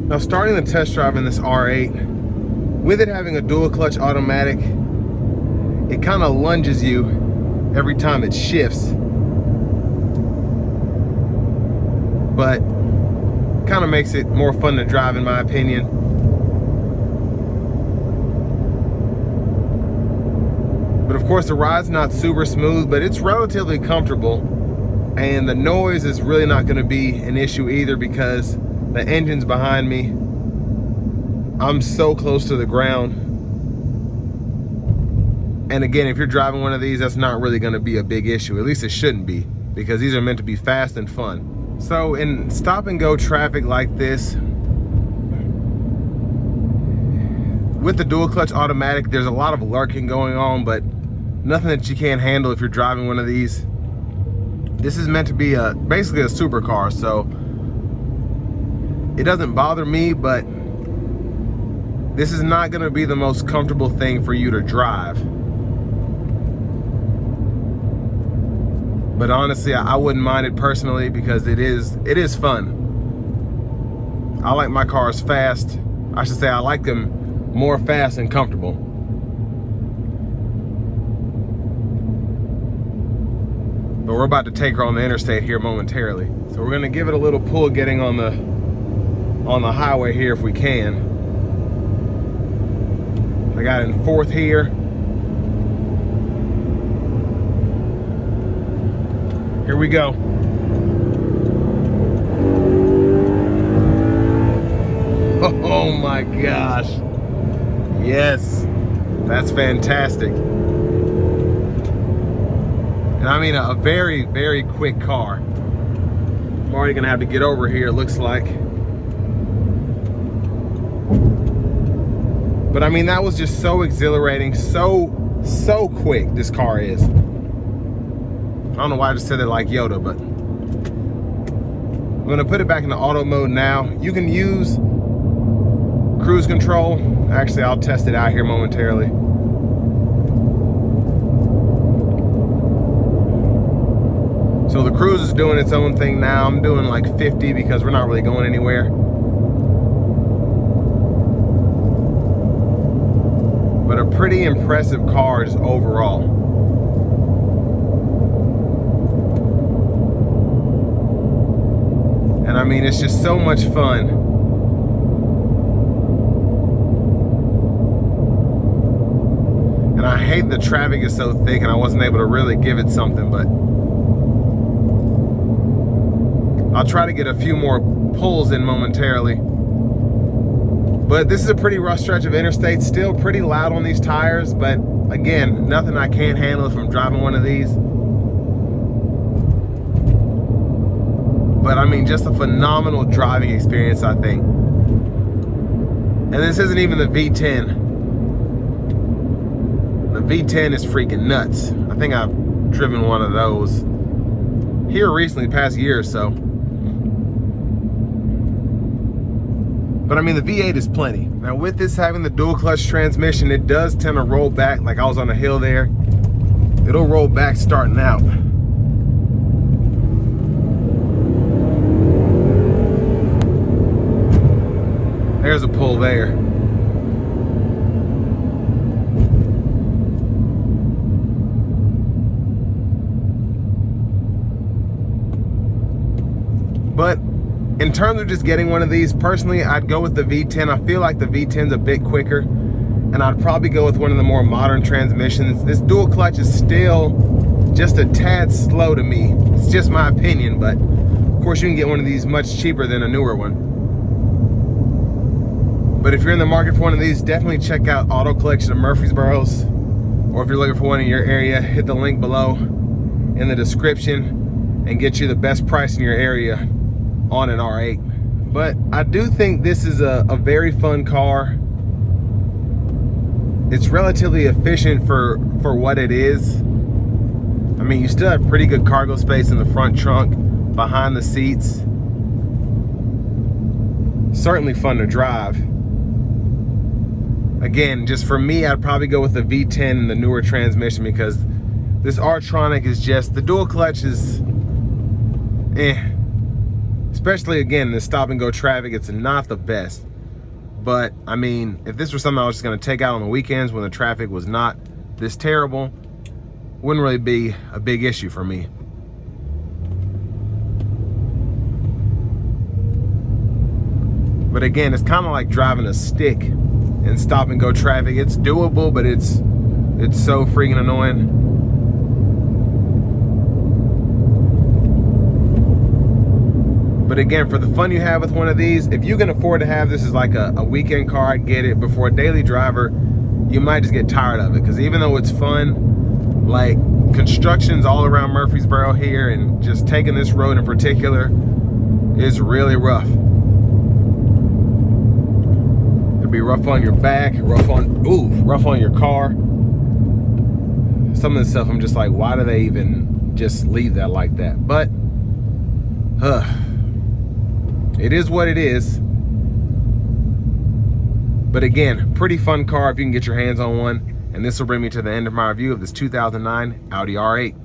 Now, starting the test drive in this R8, with it having a dual clutch automatic, it kind of lunges you every time it shifts, but kind of makes it more fun to drive in my opinion. But of course the ride's not super smooth, but it's relatively comfortable, and the noise is really not going to be an issue either because the engine's behind me. I'm so close to the ground. And again, if you're driving one of these, that's not really going to be a big issue. At least it shouldn't be, because these are meant to be fast and fun. So in stop and go traffic like this, with the dual clutch automatic, there's a lot of lurking going on, but nothing that you can't handle if you're driving one of these. This is meant to be basically a supercar, so it doesn't bother me, but this is not going to be the most comfortable thing for you to drive. But honestly, I wouldn't mind it personally because it is fun. I like my cars fast. I should say I like them more fast and comfortable. But we're about to take her on the interstate here momentarily. So we're gonna give it a little pull getting on the highway here if we can. I got it in fourth here. Here we go. Oh my gosh. Yes, that's fantastic. And I mean a very, very quick car. I'm already gonna have to get over here, it looks like. But I mean, that was just so exhilarating, so quick this car is. I don't know why I just said it like Yoda, but I'm gonna put it back into auto mode now. You can use cruise control. Actually, I'll test it out here momentarily. So the cruise is doing its own thing now. I'm doing like 50 because we're not really going anywhere. But a pretty impressive car just overall. And I mean, it's just so much fun. And I hate the traffic is so thick and I wasn't able to really give it something, but I'll try to get a few more pulls in momentarily. But this is a pretty rough stretch of interstate, still pretty loud on these tires, but again, nothing I can't handle if I'm driving one of these. But I mean, just a phenomenal driving experience, I think. And this isn't even the V10. The V10 is freaking nuts. I think I've driven one of those here recently, past year or so. But I mean, the V8 is plenty. Now with this having the dual clutch transmission, it does tend to roll back. Like I was on a hill there, it'll roll back starting out. There's a pull there. But in terms of just getting one of these, personally, I'd go with the V10. I feel like the V10's a bit quicker, and I'd probably go with one of the more modern transmissions. This dual clutch is still just a tad slow to me. It's just my opinion, but of course you can get one of these much cheaper than a newer one. But if you're in the market for one of these, definitely check out Auto Collection of Murfreesboro's, or if you're looking for one in your area, hit the link below in the description and get you the best price in your area on an R8. But I do think this is a very fun car. It's relatively efficient for what it is. I mean, you still have pretty good cargo space in the front trunk, behind the seats. Certainly fun to drive. Again, just for me, I'd probably go with the V10 and the newer transmission, because this R-Tronic is just, the dual clutch is especially again, in the stop and go traffic, it's not the best. But I mean, if this was something I was just gonna take out on the weekends when the traffic was not this terrible, wouldn't really be a big issue for me. But again, it's kind of like driving a stick in stop and go traffic. It's doable, but it's so freaking annoying. But again, for the fun you have with one of these, if you can afford to have this as like a weekend car, I get it. But for a daily driver, you might just get tired of it, because even though it's fun, like construction's all around Murfreesboro here, and just taking this road in particular is really rough. It'll be rough on your back, rough on your car. Some of this stuff I'm just like, why do they even just leave that like that? But it is what it is. But again, pretty fun car if you can get your hands on one. And this will bring me to the end of my review of this 2009 Audi R8.